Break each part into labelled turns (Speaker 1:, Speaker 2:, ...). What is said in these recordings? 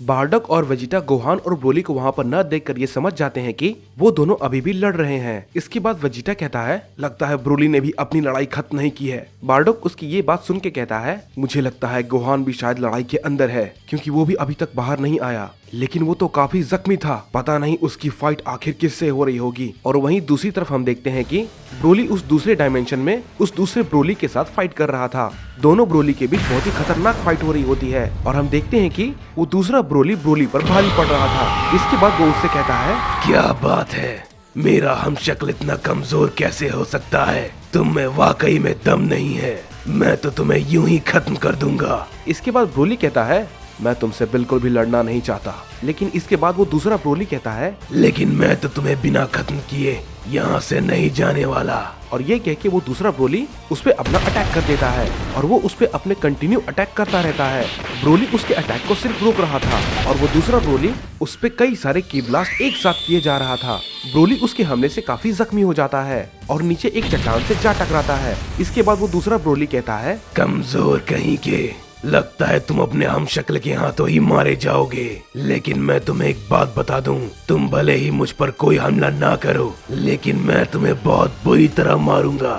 Speaker 1: बार्डोक और Vegeta Gohan और Broly को वहाँ पर न देखकर ये समझ जाते हैं कि वो दोनों अभी भी लड़ रहे हैं। इसके बाद वेजिटा कहता है, लगता है ब्रोली ने भी अपनी लड़ाई खत्म नहीं की है। बार्डोक उसकी ये बात सुन के कहता है, मुझे लगता है गोहान भी शायद लड़ाई के अंदर है, क्योंकि वो भी अभी तक बाहर नहीं आया। लेकिन वो तो काफी जख्मी था, पता नहीं उसकी फाइट आखिर किससे हो रही होगी। और वहीं दूसरी तरफ हम देखते हैं कि ब्रोली उस दूसरे डायमेंशन में उस दूसरे ब्रोली के साथ फाइट कर रहा था। दोनों ब्रोली के बीच बहुत ही खतरनाक फाइट हो रही होती है और हम देखते हैं कि वो दूसरा ब्रोली पर भारी पड़ रहा था। इसके बाद वो उससे कहता है,
Speaker 2: क्या बात है, मेरा हमशक्ल इतना कमजोर कैसे हो सकता है? तुम में वाकई में दम नहीं है, मैं तो तुम्हें यूं ही खत्म कर दूंगा।
Speaker 1: इसके बाद ब्रोली कहता है, मैं तुमसे बिल्कुल भी लड़ना नहीं चाहता। लेकिन इसके बाद वो दूसरा ब्रोली कहता है,
Speaker 2: लेकिन मैं तो तुम्हें बिना खत्म किए यहाँ से नहीं जाने वाला।
Speaker 1: और ये कह के वो दूसरा ब्रोली उस पे अपना अटैक कर देता है और वो उस पे अपने कंटिन्यू अटैक करता रहता है। ब्रोली उसके अटैक को सिर्फ रोक रहा था और वो दूसरा ब्रोली उस पे कई सारे की ब्लास्ट एक साथ किए जा रहा था। ब्रोली उसके हमले से काफी जख्मी हो जाता है और नीचे एक चट्टान से जा टकराता है। इसके बाद वो दूसरा ब्रोली कहता है,
Speaker 2: कमजोर कहीं के, लगता है तुम अपने हमशक्ल के हाथों ही मारे जाओगे। लेकिन मैं तुम्हें एक बात बता दूं, तुम भले ही मुझ पर कोई हमला ना करो, लेकिन मैं तुम्हें बहुत बुरी तरह मारूंगा।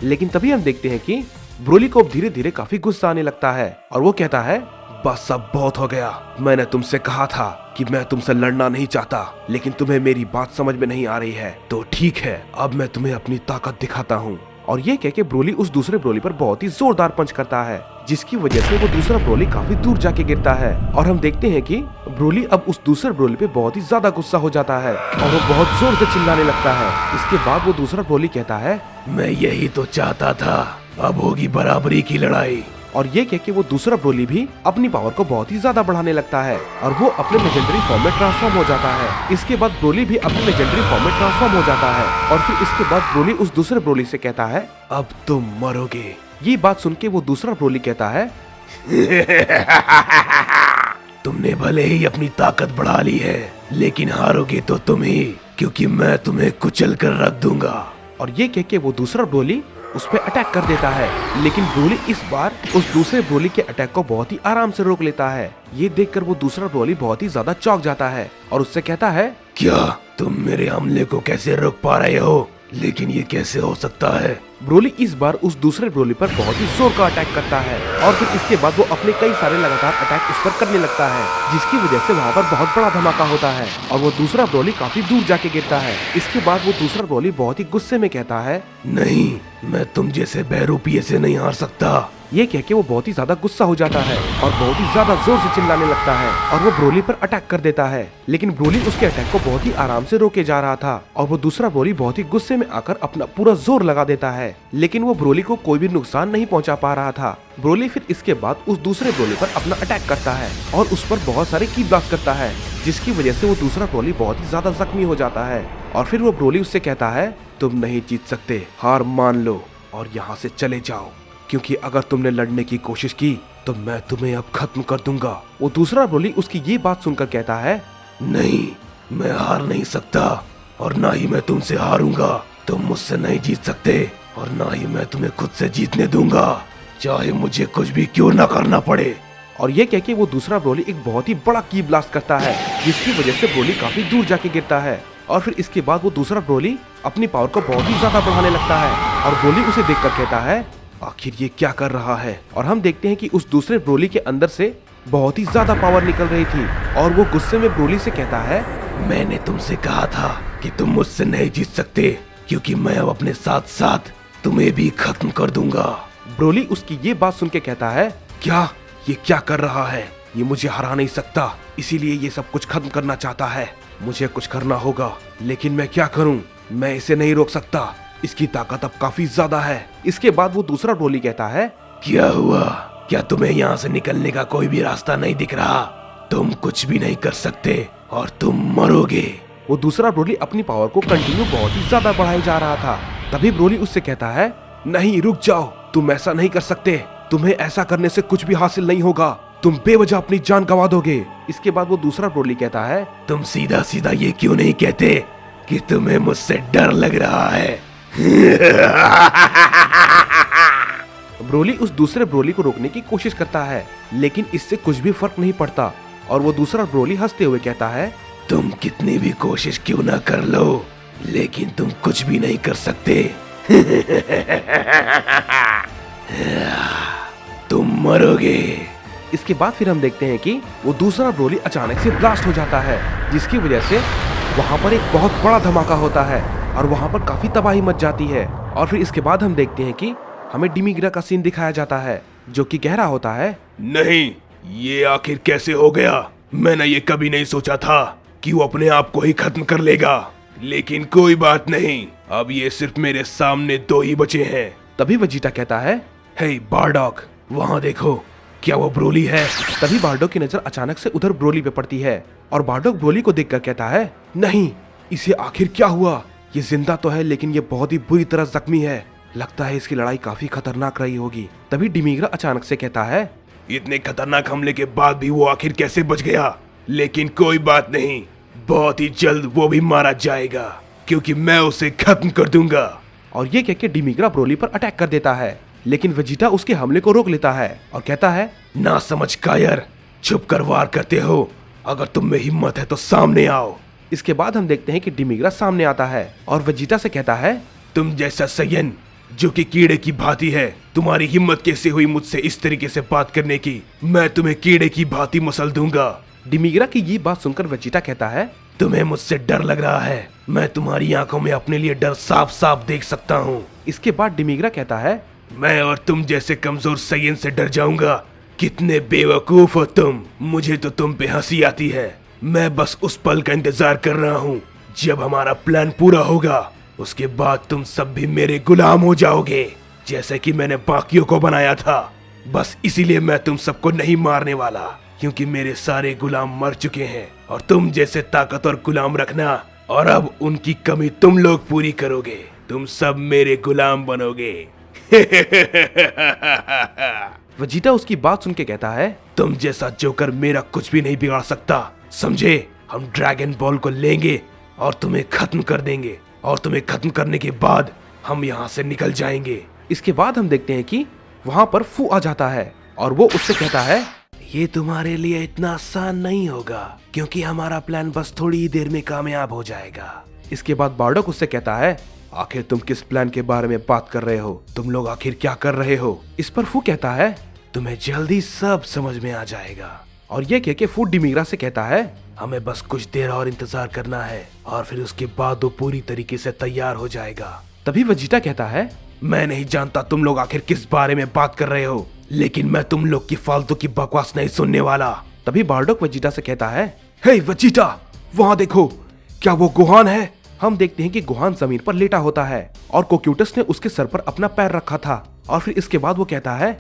Speaker 1: लेकिन तभी हम देखते हैं कि ब्रोली को अब धीरे धीरे काफी गुस्सा आने लगता है और वो कहता है, बस अब बहुत हो गया। मैंने तुमसे कहा था कि मैं तुमसे लड़ना नहीं चाहता, लेकिन तुम्हें मेरी बात समझ में नहीं आ रही है। तो ठीक है, अब मैं तुम्हें अपनी ताकत दिखाता हूँ। और ये कह के ब्रोली उस दूसरे ब्रोली पर बहुत ही जोरदार पंच करता है, जिसकी वजह से वो दूसरा ब्रोली काफी दूर जाके गिरता है। और हम देखते हैं कि ब्रोली अब उस दूसरे ब्रोली पे बहुत ही ज्यादा गुस्सा हो जाता है और वो बहुत जोर से चिल्लाने लगता है। इसके बाद वो दूसरा ब्रोली कहता है,
Speaker 2: मैं यही तो चाहता था, अब होगी बराबरी की लड़ाई।
Speaker 1: और ये कह के वो दूसरा ब्रोली भी अपनी पावर को बहुत ही ज्यादा बढ़ाने लगता है और वो अपने लेजेंडरी फॉर्म में ट्रांसफॉर्म हो जाता है। इसके बाद ब्रोली भी अपने लेजेंडरी फॉर्म में ट्रांसफॉर्म हो जाता है और फिर इसके बाद ब्रोली उस दूसरे ब्रोली से कहता है, अब तुम मरोगे। ये बात सुन के वो दूसरा ब्रोली कहता है,
Speaker 2: तुमने भले ही अपनी ताकत बढ़ा ली है, लेकिन हारोगे तो तुम ही, क्योंकि मैं तुम्हें कुचल कर रख दूंगा।
Speaker 1: और ये कह के वो दूसरा ब्रोली उस पे अटैक कर देता है। लेकिन ब्रोली इस बार उस दूसरे ब्रोली के अटैक को बहुत ही आराम से रोक लेता है। ये देखकर वो दूसरा ब्रोली बहुत ही ज्यादा चौंक जाता है और उससे कहता है,
Speaker 2: क्या तुम मेरे हमले को कैसे रोक पा रहे हो? लेकिन ये कैसे हो सकता है?
Speaker 1: ब्रोली इस बार उस दूसरे ब्रोली पर बहुत ही जोर का अटैक करता है और फिर इसके बाद वो अपने कई सारे लगातार अटैक उस पर करने लगता है, जिसकी वजह से वहाँ पर बहुत बड़ा धमाका होता है और वो दूसरा ब्रोली काफी दूर जाके गिरता है। इसके बाद वो दूसरा ब्रोली बहुत ही गुस्से में कहता है,
Speaker 2: नहीं, मैं तुम जैसे बहरूपिये से नहीं हार सकता।
Speaker 1: ये कह के वो बहुत ही ज्यादा गुस्सा हो जाता है और बहुत ही ज्यादा जोर से चिल्लाने लगता है और वो ब्रोली पर अटैक कर देता है। लेकिन ब्रोली उसके अटैक को बहुत ही आराम से रोके जा रहा था और वो दूसरा ब्रोली बहुत ही गुस्से में आकर अपना पूरा जोर लगा देता है, लेकिन वो ब्रोली को कोई भी नुकसान नहीं पहुंचा पा रहा था। ब्रोली फिर इसके बाद उस दूसरे ब्रोली पर अपना अटैक करता है और उस पर बहुत सारे की ब्लास्ट करता है, जिसकी वजह से वो दूसरा ब्रोली बहुत ही ज्यादा जख्मी हो जाता है। और फिर वो ब्रोली उससे कहता है, तुम नहीं जीत सकते, हार मान लो और यहाँ से चले जाओ, क्योंकि अगर तुमने लड़ने की कोशिश की तो मैं तुम्हें अब खत्म कर दूंगा। वो दूसरा ब्रोली उसकी ये बात सुनकर कहता है,
Speaker 2: नहीं, मैं हार नहीं सकता और ना ही मैं तुमसे हारूंगा। तुम मुझसे नहीं जीत सकते और ना ही मैं तुम्हें खुद से जीतने दूंगा, चाहे मुझे कुछ भी क्यों ना करना पड़े।
Speaker 1: और ये कह के वो दूसरा ब्रोली एक बहुत ही बड़ा की ब्लास्ट करता है, जिसकी वजह से ब्रोली काफी दूर जाके गिरता है। और फिर इसके बाद वो दूसरा ब्रोली अपनी पावर को बहुत ही ज्यादा बढ़ाने लगता है और ब्रोली उसे देखकर कहता है, आखिर ये क्या कर रहा है? और हम देखते हैं कि उस दूसरे ब्रोली के अंदर से बहुत ही ज्यादा पावर निकल रही थी और वो गुस्से में ब्रोली से कहता है,
Speaker 2: मैंने तुमसे कहा था कि तुम मुझसे नहीं जीत सकते, क्योंकि मैं अब अपने साथ साथ तुम्हें भी खत्म कर दूंगा।
Speaker 1: ब्रोली उसकी ये बात सुन के कहता है, क्या ये क्या कर रहा है? ये मुझे हरा नहीं सकता, इसीलिए ये सब कुछ खत्म करना चाहता है। मुझे कुछ करना होगा, लेकिन मैं क्या करूं? मैं इसे नहीं रोक सकता, इसकी ताकत अब काफी ज्यादा है। इसके बाद वो दूसरा ब्रोली कहता है,
Speaker 2: क्या हुआ? क्या तुम्हें यहाँ से निकलने का कोई भी रास्ता नहीं दिख रहा? तुम कुछ भी नहीं कर सकते और तुम मरोगे।
Speaker 1: वो दूसरा ब्रोली अपनी पावर को कंटिन्यू बहुत ही ज्यादा बढ़ाई जा रहा था। तभी ब्रोली उससे कहता है, नहीं रुक जाओ, तुम ऐसा नहीं कर सकते, तुम्हें ऐसा करने से कुछ भी हासिल नहीं होगा, तुम बेवजह अपनी जान गंवा दोगे। इसके बाद वो दूसरा ब्रोली कहता है,
Speaker 2: तुम सीधा सीधा ये क्यों नहीं कहते कि तुम्हें मुझसे डर लग रहा है?
Speaker 1: ब्रोली उस दूसरे ब्रोली को रोकने की कोशिश करता है, लेकिन इससे कुछ भी फर्क नहीं पड़ता और वो दूसरा ब्रोली हंसते हुए कहता है,
Speaker 2: तुम कितनी भी कोशिश क्यों ना कर लो, लेकिन तुम कुछ भी नहीं कर सकते। तुम मरोगे।
Speaker 1: इसके बाद फिर हम देखते हैं कि वो दूसरा ब्रोली अचानक से ब्लास्ट हो जाता है, जिसकी वजह से वहाँ पर एक बहुत बड़ा धमाका होता है और वहाँ पर काफी तबाही मच जाती है। और फिर इसके बाद हम देखते हैं कि हमें डिमिग्रा का सीन दिखाया जाता है, जो कि गहरा होता है।
Speaker 2: नहीं, ये आखिर कैसे हो गया? मैंने ये कभी नहीं सोचा था कि वो अपने आप को ही खत्म कर लेगा, लेकिन कोई बात नहीं, अब ये सिर्फ मेरे सामने 2 ही बचे हैं।
Speaker 1: तभी वेजिटा कहता है,
Speaker 2: हे बारडॉक, वहाँ देखो, क्या वो ब्रोली है?
Speaker 1: तभी बारडॉक की नजर अचानक से उधर ब्रोली पे पड़ती है और बारडॉक ब्रोली को देखकर कहता है, नहीं, इसे आखिर क्या हुआ? ये जिंदा तो है लेकिन ये बहुत ही बुरी तरह जख्मी है, लगता है इसकी लड़ाई काफी खतरनाक रही होगी। तभी डिमिग्रा अचानक से कहता है,
Speaker 2: इतने खतरनाक हमले के बाद भी वो आखिर कैसे बच गया? लेकिन कोई बात नहीं, बहुत ही जल्द वो भी मारा जाएगा, क्योंकि मैं उसे खत्म कर दूंगा।
Speaker 1: और ये कह के डिमिग्रा ब्रोली पर अटैक कर देता है, लेकिन वेजिटा उसके हमले को रोक लेता है और कहता है,
Speaker 2: ना समझ कायर, छुप कर वार करते हो, अगर तुम में हिम्मत है तो सामने आओ।
Speaker 1: इसके बाद हम देखते हैं कि डिमिग्रा सामने आता है और वेजिटा से कहता है,
Speaker 2: तुम जैसा सयन जो कि कीड़े की भांति है, तुम्हारी हिम्मत कैसे हुई मुझसे इस तरीके से बात करने की? मैं तुम्हें कीड़े की भांति मसल दूंगा।
Speaker 1: डिमिग्रा की ये बात सुनकर वेजिटा कहता है,
Speaker 2: तुम्हें मुझसे डर लग रहा है, मैं तुम्हारी आंखों में अपने लिए डर साफ साफ देख सकता हूँ।
Speaker 1: इसके बाद डिमिग्रा कहता है,
Speaker 2: मैं और तुम जैसे कमजोर सयन से डर जाऊंगा? कितने बेवकूफ हो तुम, मुझे तो तुम पे हंसी आती है। मैं बस उस पल का इंतजार कर रहा हूँ जब हमारा प्लान पूरा होगा, उसके बाद तुम सब भी मेरे गुलाम हो जाओगे, जैसे कि मैंने बाकियों को बनाया था। बस इसीलिए मैं तुम सबको नहीं मारने वाला, क्योंकि मेरे सारे गुलाम मर चुके हैं और तुम जैसे ताकतवर गुलाम रखना, और अब उनकी कमी तुम लोग पूरी करोगे। तुम सब मेरे गुलाम बनोगे।
Speaker 1: वेजिटा उसकी बात सुन के कहता है,
Speaker 2: तुम जैसा जोकर मेरा कुछ भी नहीं बिगाड़ सकता, समझे? हम ड्रैगन बॉल को लेंगे और तुम्हें खत्म कर देंगे, और तुम्हें खत्म करने के बाद हम यहाँ से निकल जाएंगे।
Speaker 1: इसके बाद हम देखते हैं कि वहाँ पर फू आ जाता है और वो उससे कहता है,
Speaker 2: ये तुम्हारे लिए इतना आसान नहीं होगा, क्योंकि हमारा प्लान बस थोड़ी ही देर में कामयाब हो जाएगा।
Speaker 1: इसके बाद बारडॉक उससे कहता है, आखिर तुम किस प्लान के बारे में बात कर रहे हो? तुम लोग आखिर क्या कर रहे हो? इस पर फू कहता है,
Speaker 2: तुम्हें जल्दी सब समझ में आ जाएगा।
Speaker 1: और ये कह के फू डिमिग्रा से कहता है,
Speaker 2: हमें बस कुछ देर और इंतजार करना है, और फिर उसके बाद वो पूरी तरीके से तैयार हो जाएगा।
Speaker 1: तभी वेजिटा कहता है,
Speaker 2: मैं नहीं जानता तुम लोग आखिर किस बारे में बात कर रहे हो, लेकिन मैं तुम लोग की फालतू की बकवास नहीं सुनने वाला।
Speaker 1: तभी बारडॉक वेजिटा से कहता है,
Speaker 2: हे वेजिटा, वहाँ देखो, क्या वो गुहान है?
Speaker 1: हम देखते हैं कि गुहान जमीन पर लेटा होता है और कोक्यूटस ने उसके सर पर अपना पैर रखा था। और फिर इसके बाद वो कहता है,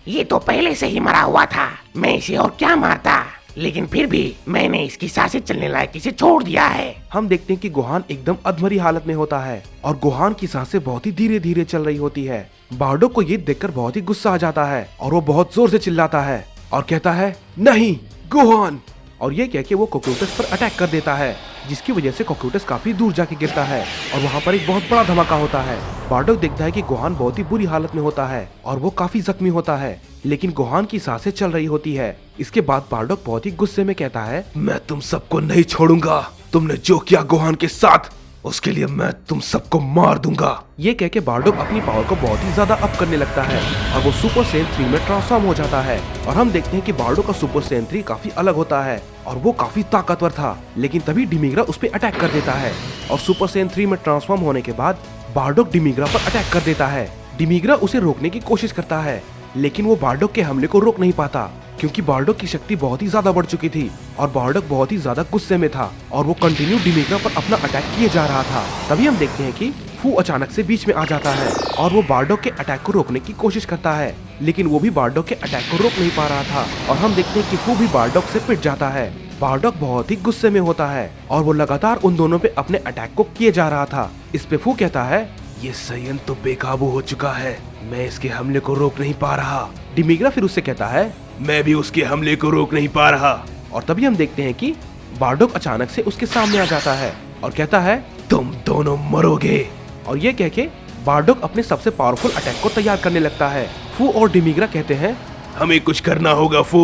Speaker 3: ये तो पहले से ही मरा हुआ था, मैं इसे और क्या मारता, लेकिन फिर भी मैंने इसकी सांसें चलने लायक इसे छोड़ दिया है।
Speaker 1: हम देखते हैं कि गुहान एकदम अधमरी हालत में होता है और गुहान की सांसें बहुत ही धीरे धीरे चल रही होती है। बारडॉक को ये देखकर बहुत ही गुस्सा आ जाता है और वो बहुत जोर से चिल्लाता है और कहता है, नहीं गुहान। और ये कह के वो कोक्यूटस पर अटैक कर देता है, जिसकी वजह से कोक्यूटस काफी दूर जाके गिरता है और वहाँ पर एक बहुत बड़ा धमाका होता है। बारडॉक देखता है कि गुहान बहुत ही बुरी हालत में होता है और वो काफी जख्मी होता है, लेकिन गुहान की सांसें चल रही होती है। इसके बाद बारडॉक बहुत ही गुस्से में कहता है,
Speaker 2: मैं तुम सबको नहीं छोड़ूंगा, तुमने जो किया गुहान के साथ, उसके लिए मैं तुम सबको मार दूंगा।
Speaker 1: ये कह के बारडॉक अपनी पावर को बहुत ही ज्यादा अप करने लगता है और वो सुपर सेन 3 में ट्रांसफॉर्म हो जाता है। और हम देखते हैं कि बारडॉक का सुपर सेन 3 काफी अलग होता है और वो काफी ताकतवर था, लेकिन तभी डिमिग्रा उस पर अटैक कर देता है और सुपर सेन 3 में ट्रांसफॉर्म होने के बाद बारडॉक डिमिग्रा पर अटैक कर देता है। डिमिग्रा उसे रोकने की कोशिश करता है, लेकिन वो बारडॉक के हमले को रोक नहीं पाता, क्योंकि बारडॉक की शक्ति बहुत ही ज्यादा बढ़ चुकी थी और बारडॉक बहुत ही ज्यादा गुस्से में था और वो कंटिन्यू डिमिग्रा पर अपना अटैक किए जा रहा था। तभी हम देखते हैं कि फू अचानक से बीच में आ जाता है और वो बारडॉक के अटैक को रोकने की कोशिश करता है, लेकिन वो भी बारडॉक के अटैक को रोक नहीं पा रहा था और हम देखते हैं कि फू भी बारडॉक से पिट जाता है। बारडॉक बहुत ही गुस्से में होता है और वो लगातार उन दोनों पे अपने अटैक को किए जा रहा था। इस पे फू कहता है,
Speaker 2: ये सयन तो बेकाबू हो चुका है, मैं इसके हमले को रोक नहीं पा रहा।
Speaker 1: डिमिग्रा फिर उससे कहता है,
Speaker 2: मैं भी उसके हमले को रोक नहीं पा रहा।
Speaker 1: और तभी हम देखते हैं कि बारडॉक अचानक से उसके सामने आ जाता है और कहता है,
Speaker 2: तुम दोनों मरोगे।
Speaker 1: और ये कह के बार्डोक अपने सबसे पावरफुल अटैक को तैयार करने लगता है। फू और डिमिग्रा कहते हैं,
Speaker 2: हमें कुछ करना होगा फू।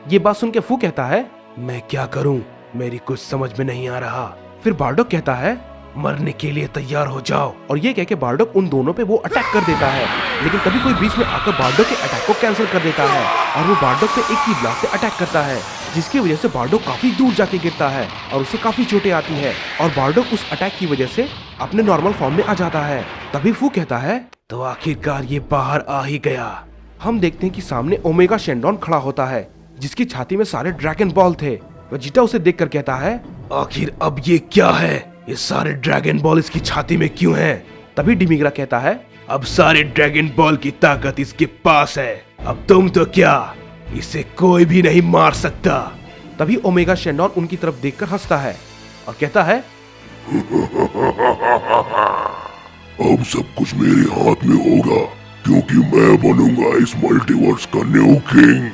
Speaker 1: ये बात सुन के फू कहता है,
Speaker 2: मैं क्या करूं, मेरी कुछ समझ में नहीं आ रहा।
Speaker 1: फिर बार्डोक कहता है,
Speaker 2: मरने के लिए तैयार हो जाओ।
Speaker 1: और ये कह के बार्डोक उन दोनों पे वो अटैक कर देता है। लेकिन तभी कोई बीच में आकर बार्डोक के अटैक को कैंसिल कर देता है और वो बार्डोक पे एक ही ब्लास्ट से अटैक करता है, जिसकी वजह से बार्डोक काफी दूर जाके गिरता है और उसे काफी चोटें आती है और बार्डोक उस अटैक की वजह से अपने नॉर्मल फॉर्म में आ जाता है। तभी फू कहता है,
Speaker 2: तो आखिरकार ये बाहर आ ही गया।
Speaker 1: हम देखते हैं कि सामने ओमेगा शेंडॉन खड़ा होता है, जिसकी छाती में सारे ड्रैगन बॉल थे। वेजिटा उसे देखकर कहता है,
Speaker 2: आखिर अब ये क्या है, ये सारे ड्रैगन बॉल इसकी छाती में क्यों हैं?
Speaker 1: तभी डिमिग्रा कहता है,
Speaker 2: अब सारे ड्रैगन बॉल की ताकत इसके पास है। अब तुम तो क्या, इसे कोई भी नहीं मार सकता।
Speaker 1: तभी ओमेगा शेंडॉन उनकी तरफ देखकर हंसता है और कहता है,
Speaker 4: अब सब कुछ मेरे हाथ में होगा, क्योंकि मैं बनूंगा इस मल्टीवर्स का न्यू किंग।